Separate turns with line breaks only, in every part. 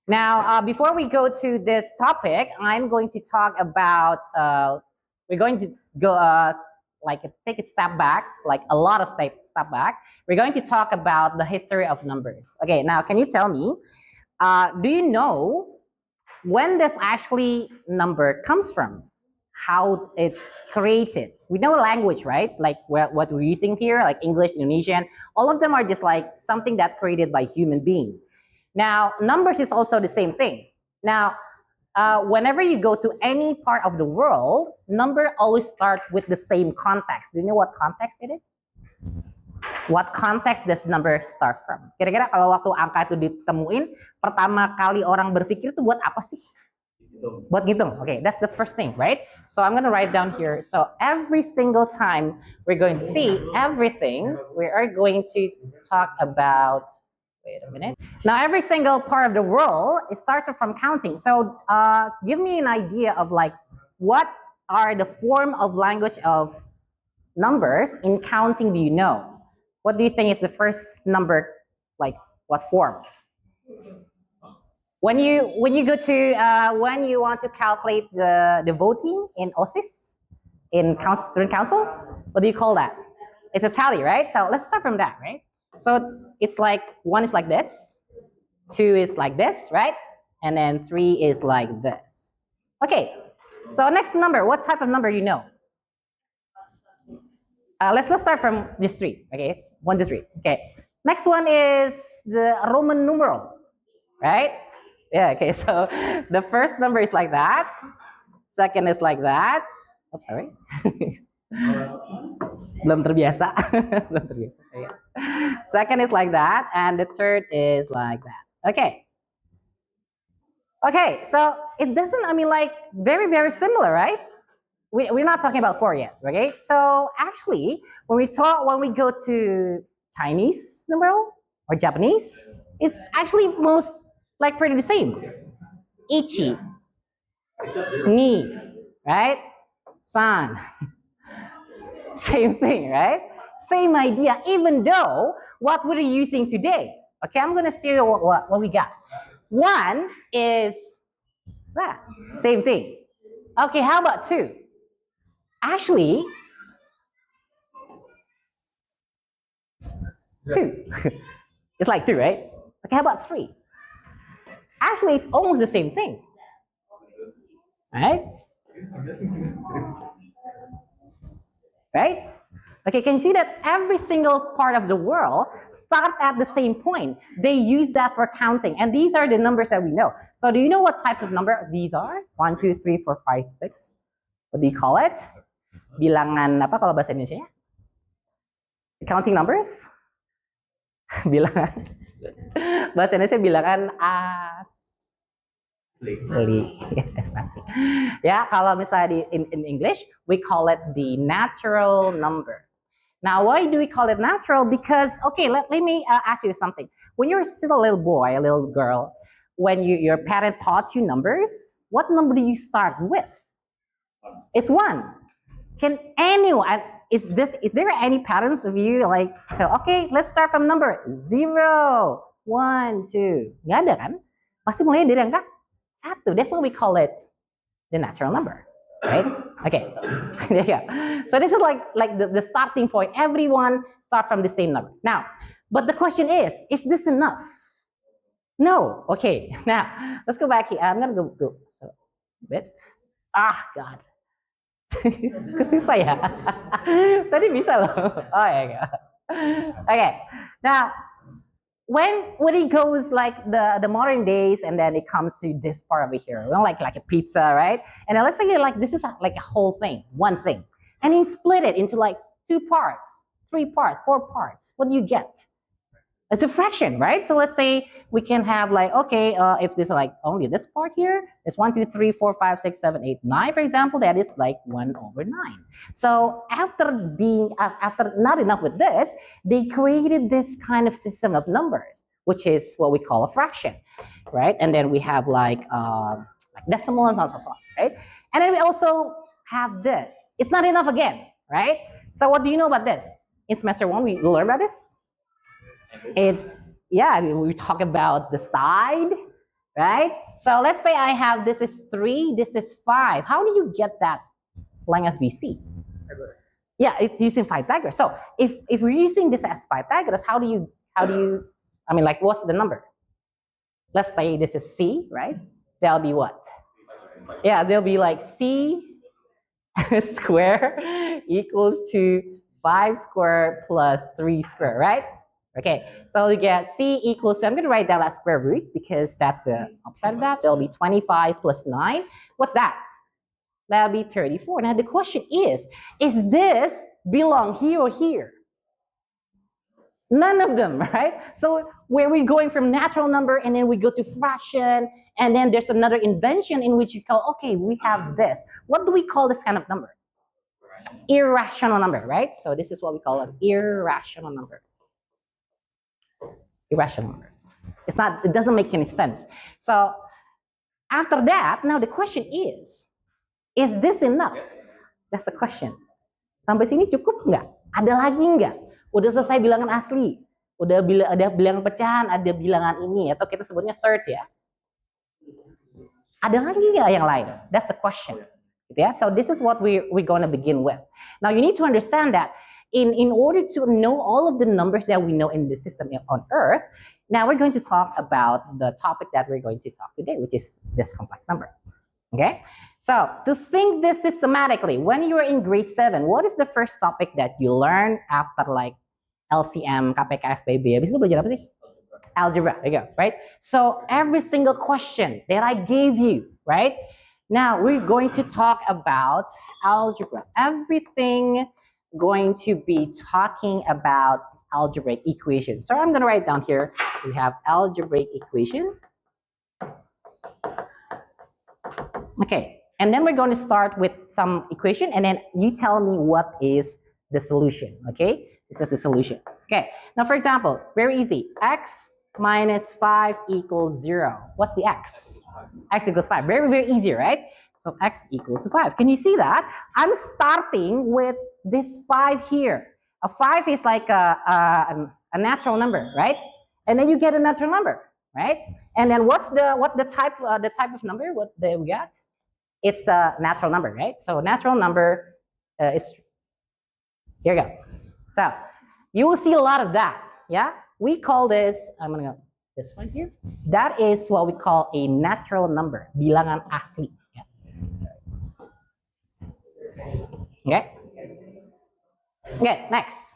Now, before we go to this topic, I'm going to talk about. We're going to go like take a step back, like a lot of step back. We're going to talk about the history of numbers. Okay, now can you tell me? Do you know when this actually number comes from? How it's created? We know language, right? Like what we're using here, like English, Indonesian. All of them are just like something that created by human being. Now, numbers is also the same thing. Now, whenever you go to any part of the world, number always start with the same context. Do you know what context it is? What context does number start from? Kira-kira kalau waktu angka itu ditemuin, pertama kali orang berpikir itu buat apa sih? Buat ngitung. Okay, that's the first thing, right? So I'm gonna write down here. So every single time we're going to see everything, we are going to talk about. Wait a minute. Now, every single part of the world is started from counting. So, give me an idea of like what are the form of language of numbers in counting? Do you know? What do you think is the first number? Like what form? When you go to when you want to calculate the voting in OSIS in student council, what do you call that? It's a tally, right? So let's start from that, right? So it's like one is like this, two is like this, right? And then three is like this. Okay. So next number, what type of number you know? Let's start from just three. Okay, 1 to 3. Okay. Next one is the Roman numeral, right? Yeah. Okay. So the first number is like that. Second is like that. Oops, sorry. Belum terbiasa. Belum terbiasa saya. Second is like that, and the third is like that. Okay. Okay, so it doesn't, I mean, like, very, very similar, right? We're not talking about 4 yet, okay? So actually, when we go to Chinese numeral or Japanese, it's actually most like pretty the same. Ichi, ni, right? San. Same thing, right? Same idea, even though what we're using today. Okay, I'm gonna show you what we got. One is that, same thing. Okay, how about two? Actually, two. It's like two, right? Okay, how about three? Actually, it's almost the same thing. Right? Right? Okay, can you see that every single part of the world start at the same point? They use that for counting, and these are the numbers that we know. So do you know what types of number these are? 1, 2, 3, 4, 5, 6. What do you call it? Bilangan apa kalau bahasa Indonesia? Counting numbers? Bilangan. Bahasa Indonesia bilangan asli. Ya, kalau misalnya in English, we call it the natural number. Now, why do we call it natural? Because, okay, let me ask you something. When you're still a little boy, a little girl, when your parent taught you numbers, what number do you start with? It's 1. Can anyone, is there any parents of you like, so, okay, let's start from number 0, 1, 2. Nggak ada kan? Pasti mulai dari angka 1. That's why we call it the natural number, right? Okay, there you go. So this is like the starting point. Everyone start from the same number. Now, but the question is this enough? No. Okay, now let's go back here. I'm gonna go so a bit. God. Susah ya. Tadi bisa loh. Oh ya. Okay. Now, when it goes like the modern days, and then it comes to this part over here, like a pizza, right? And then let's say like this is like a whole thing, one thing, and you split it into like 2 parts, 3 parts, 4 parts. What do you get? It's a fraction, right? So let's say we can have like, okay, if there's like only this part here, it's 1, 2, 3, 4, 5, 6, 7, 8, 9, for example, that is like 1/9. So after not enough with this, they created this kind of system of numbers, which is what we call a fraction, right? And then we have like decimals and so on, right? And then we also have this. It's not enough again, right? So what do you know about this? In semester 1, we learned about this. It's, yeah, we talk about the side, right? So let's say I have this is 3, this is 5. How do you get that length of BC? Yeah, it's using Pythagoras. So if we're using this as Pythagoras, how do you I mean, like, what's the number? Let's say this is C, right? That'll be what? Yeah, there'll be like C square equals to 5 square plus 3 square, right? Okay, so you get C equals to, I'm going to write that as square root because that's the opposite of that. There'll be 25 plus 9. What's that? That'll be 34. Now the question is this belong here or here? None of them, right? So where we're going from natural number and then we go to fraction, and then there's another invention in which you call, okay, we have this. What do we call this kind of number? Irrational number, right? So this is what we call an irrational number. Irrational number. It doesn't make any sense. So after that, now the question is this enough? That's the question. Sampai sini cukup nggak? Ada lagi nggak? Udah selesai bilangan asli, ada bilangan pecahan, ada bilangan ini, atau kita sebutnya surds ya. Ada lagi nggak yang lain? That's the question. Yeah, so this is what we're going to begin with. Now you need to understand that in order to know all of the numbers that we know in the system on Earth, now we're going to talk about the topic that we're going to talk today, which is this complex number. Okay, so to think this systematically, when you are in grade 7, what is the first topic that you learn after like LCM, KPK, FPB? Habis itu belajar apa sih? Algebra. There you go, right? So every single question that I gave you, right? Now we're going to talk about algebra. Everything going to be talking about algebraic equation. So I'm going to write down here, we have algebraic equation. Okay, and then we're going to start with some equation, and then you tell me what is the solution. Okay, this is the solution. Okay, now for example, very easy. X minus 5 equals 0. What's the x? X equals 5. Very, very easy, right? So x equals to 5. Can you see that? I'm starting with this 5 here. A 5 is like a natural number, right? And then you get a natural number, right? And then what's the type of number? What do we got? It's a natural number, right? So natural number is, here we go. So you will see a lot of that, yeah? We call this, I'm gonna go this one here. That is what we call a natural number, bilangan asli. Yeah. Okay. Okay, next.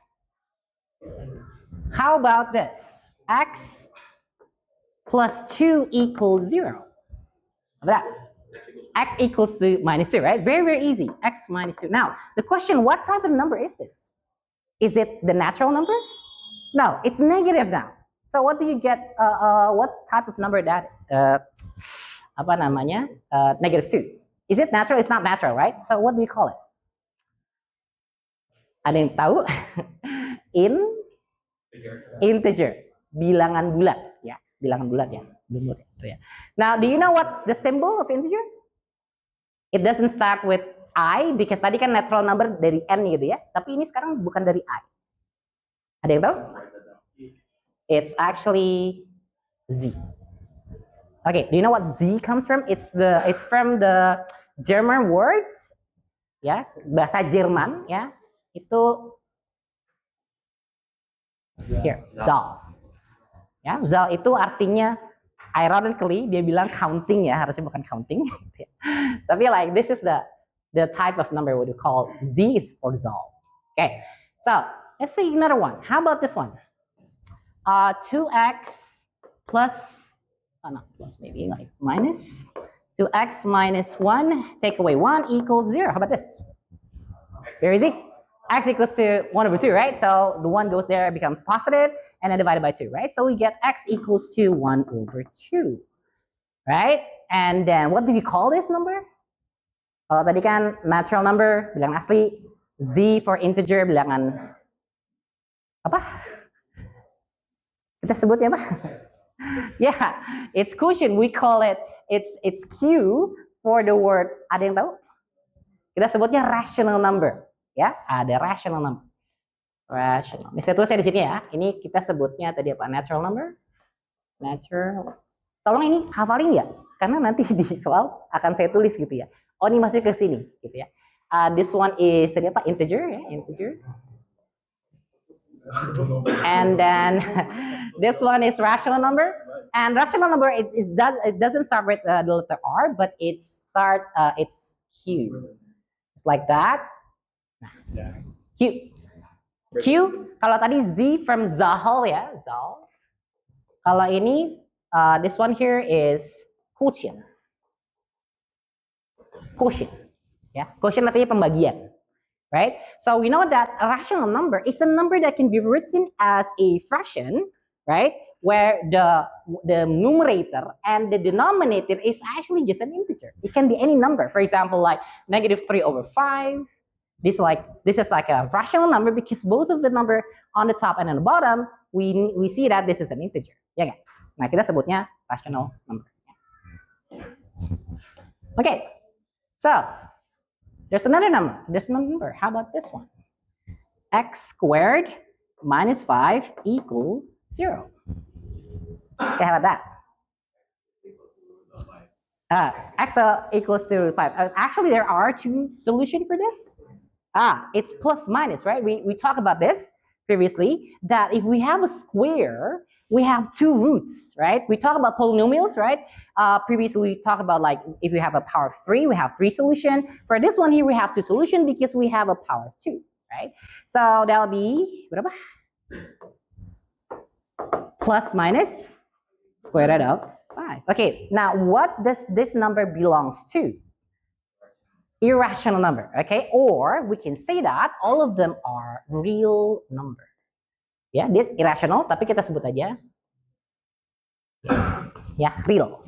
How about this? X plus 2 equals 0. How about that? X equals to minus 2, right? Very, very easy. X minus 2. Now, the question, what type of number is this? Is it the natural number? No, it's negative now. So what do you get? What type of number that? Apa namanya? Negative 2. Is it natural? It's not natural, right? So what do you call it? Ada yang tahu? Integer. Bilangan bulat, ya. Bilangan bulat ya. Now, do you know what's the symbol of integer? It doesn't start with I, because tadi kan natural number dari N gitu ya. Tapi ini sekarang bukan dari I. Ada yang tahu? It's actually Z. Okay, do you know what Z comes from? It's from the German word, ya, bahasa Jerman, ya. Itu here, Zahl. Ya, Zahl itu artinya, ironically dia bilang counting ya, harusnya bukan counting. Tapi like this is the type of number what we call Z is for Zahl. Okay, so let's see another one. How about this one? 2x plus, not plus, maybe like minus. 2x minus 1, take away 1 equals 0. How about this? Very easy. X equals to 1 over 2, right? So the 1 goes there, it becomes positive, and then divided by 2, right? So we get x equals to 1 over 2, right? And then what do we call this number? Tadi kan natural number, bilangan asli. Z for integer, bilangan apa? Kita sebutnya apa? Yeah, it's quotient. We call it, it's Q for the word, ada yang tahu? Kita sebutnya rational number. Ya, ada rational number. Rational. Ini saya tulis di sini ya. Ini kita sebutnya tadi apa? Natural number. Natural. Tolong ini hafalin ya, karena nanti di soal akan saya tulis gitu ya. Oh ini masuk ke sini gitu ya. This one is ini apa, integer ya, integer. And then this one is rational number. And rational number it doesn't start with the letter R, but it's Q. It's like that. Q. Q. Kalau tadi Z from Zahal ya, Zal. Kalau ini this one here is quotient. Quotient. Ya, quotient artinya pembagian. Right? So we know that a rational number is a number that can be written as a fraction, right? Where the numerator and the denominator is actually just an integer. It can be any number. For example, like -3/5. This is like a rational number because both of the number on the top and on the bottom we see that this is an integer. Ya kan? Nah, kita sebutnya rational number. Okay. So there's another number. How about this one? X squared minus 5 equals 0. Okay, how about that? X equals to 5. Actually, there are two solutions for this. It's plus minus, right? We talked about this previously, that if we have a square, we have two roots, right? We talk about polynomials, right? Previously, we talked about like if we have a power of 3, we have 3 solutions. For this one here, we have 2 solutions because we have a power of 2, right? So that'll be berapa? Plus minus square root of 5. Okay, now what does this number belongs to? Irrational number, okay? Or we can say that all of them are real number. Ya, dia irrational, tapi kita sebut aja ya real.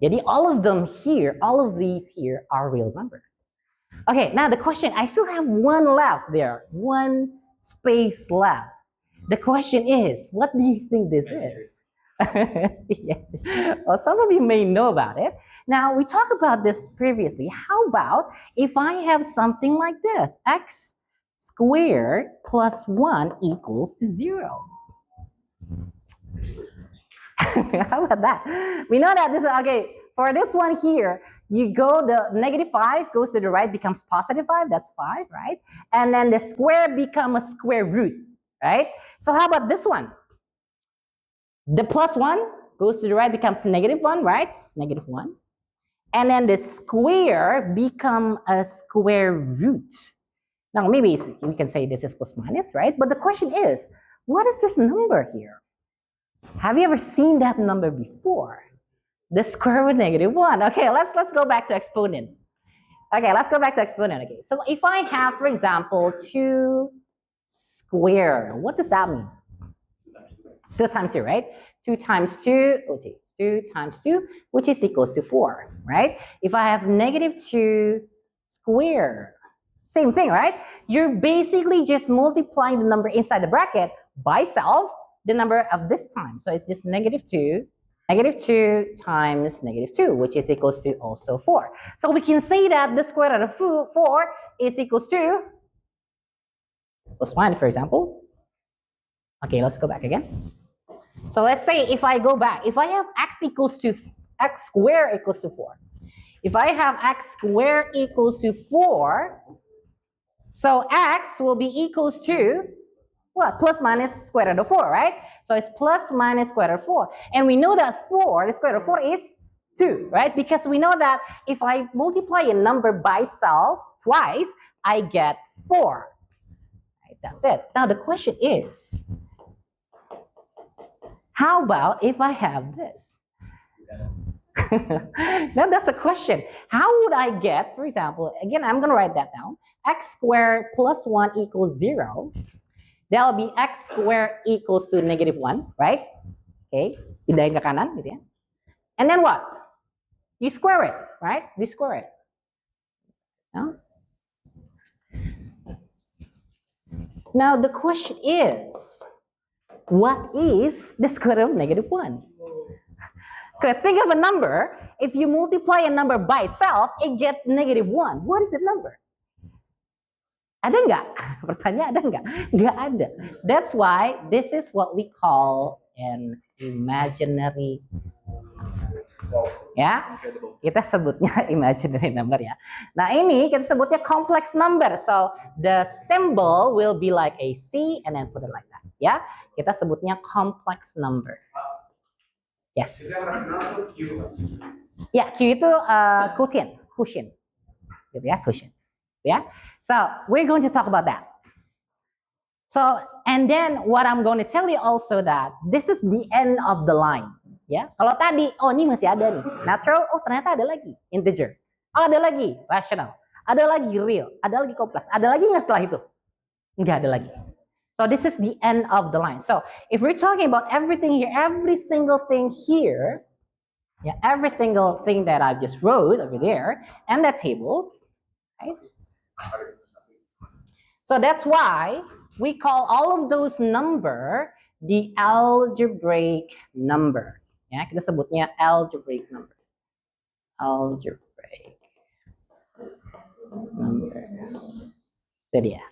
Jadi all of these here are real number. Okay, now the question, I still have one left there, one space left. The question is, what do you think this is? Yes. Well, some of you may know about it. Now, we talked about this previously. How about if I have something like this? X squared plus 1 equals to 0. How about that? We know that this is, okay, for this one here, you go, the -5 goes to the right, becomes +5, that's 5, right? And then the square becomes a square root, right? So how about this one? The +1 goes to the right, becomes -1, right? -1. And then the square become a square root. Now, maybe we can say this is plus minus, right? But the question is, what is this number here? Have you ever seen that number before? The square root -1. Okay, let's go back to exponent. Okay, let's go back to exponent. Okay, so if I have, for example, 2 squared, what does that mean? 2 times 2, right? 2 times 2, okay, 2 times 2, which is equals to 4, right? If I have -2 squared, same thing, right? You're basically just multiplying the number inside the bracket by itself, the number of this time. So it's just -2 times -2, which is equals to also 4. So we can say that the square root of 4 is equals to +1, for example. Okay, let's go back again. So let's say if I go back, if I have x squared equals to 4. If I have x squared equals to 4, so x will be equals to what? Plus minus square root of 4, right? So it's plus minus square root of 4. And we know that 4, the square root of 4 is 2, right? Because we know that if I multiply a number by itself twice, I get 4. Right? That's it. Now the question is, how about if I have this? Now that's a question. How would I get, for example, again, I'm going to write that down. X squared plus 1 equals 0. That'll be x squared equals to -1, right? Okay, pindahin ke kanan gitu ya. And then what? You square it, right? You square it. No? Now the question is, what is the square root of -1? Okay, think of a number. If you multiply a number by itself, it gets -1. What is the number? Ada nggak? Pertanyaan ada nggak? Nggak ada. That's why this is what we call an imaginary Ya, kita sebutnya imaginary number ya. Nah, ini kita sebutnya complex number. So, the symbol will be like a C and then put it like that. Ya, kita sebutnya complex number. Yes. Ya, Q itu quotient. Gitu ya, quotient. Ya. So, we're going to talk about that. So, and then what I'm going to tell you also that this is the end of the line. Ya, kalau tadi, oh ini masih ada nih, natural, oh ternyata ada lagi, integer, oh ada lagi, rational, ada lagi real, ada lagi kompleks, ada lagi nggak setelah itu? Nggak ada lagi. So this is the end of the line. So if we're talking about everything here, every single thing here, yeah, every single thing that I just wrote over there, and that table, right? So that's why we call all of those number the algebraic number. Ya, kita sebutnya algebraic number. Algebraic number. Itu dia.